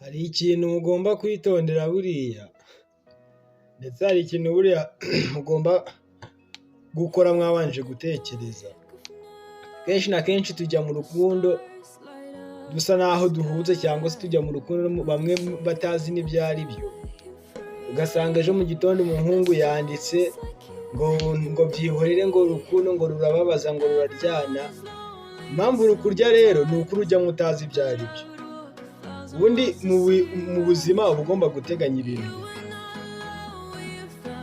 Hari ikintu mugomba kwitondera buriya, ndetse hari ikintu buriya mugomba gukora mwabanje gutekereza. Kenshi na kenshi tujya mu rukundo dusa naho duhuze, cyangwa se tujya mu rukundo bamwe batazi n'ibyo ari byo. Ugasanga ejo mu gitondo umuhungu yanditse ngo byihorere, ngo urukundo ngo rurababaza, ngo ruraryana. Impamvu rukurya rero ni uko urujya mutazi ibyo ari byo. Ubundi mu buzima uba ugomba guteganya ibintu.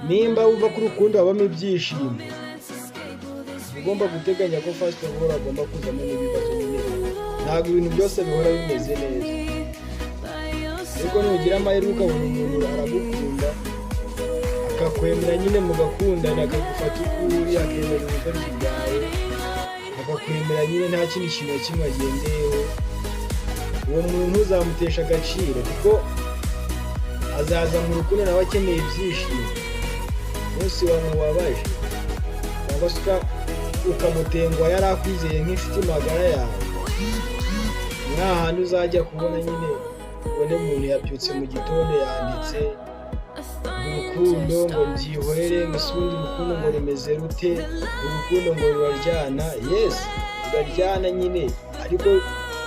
Nimba uva ku rukundo habamo ibyishimo, ugomba guteganya ko first of all agomba kuzamo n'ibibazo nyine. Ntabwo ibintu byose bihora bimeze neza, ariko nugira amahirwe ukabona umuntu aragukunda, akakwemera nyine mugakundana, akagufata uko uri, akemera ubukoryo bwawe, akakwemera nyine nta kindi kintu na kimwe agendeyeho, uwo muntu ntuzamutesha agaciro, kuko azaza mu rukundo nawe akeneye ibyishimo. Umunsi wamubabaje cyangwa se ukamutengwa yari akwizeye nk'inshuti magara yawe, nta hantu uzajya kubona nyine ubone umuntu yabyutse mu gitondo yanditse urukundo ngo byihorere, usundi urukundo ngo rumeze rute, urukundo ngo ruraryana. Yes, ruraryana nyine, ariko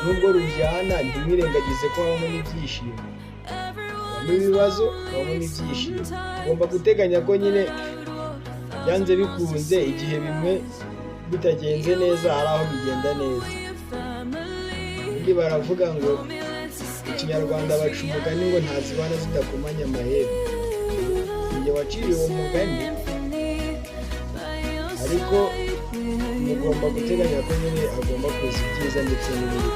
nubwo ruryana ntimwirengagize ko habamo n'ibyishimo. Habamo ibibazo, habamo n'ibyishimo. Ugomba guteganya ko nyine byanze bikunze igihe bimwe bitagenze neza hari aho bigenda neza. Ubundi baravuga ngo mu Kinyarwanda baca umugani ngo ntazibana zidakomanya amahembe. Njye waciriye uwo mugani, ariko mugomba guteganya ko nyine agomba kuza ibyiza ndetse n'ibibi.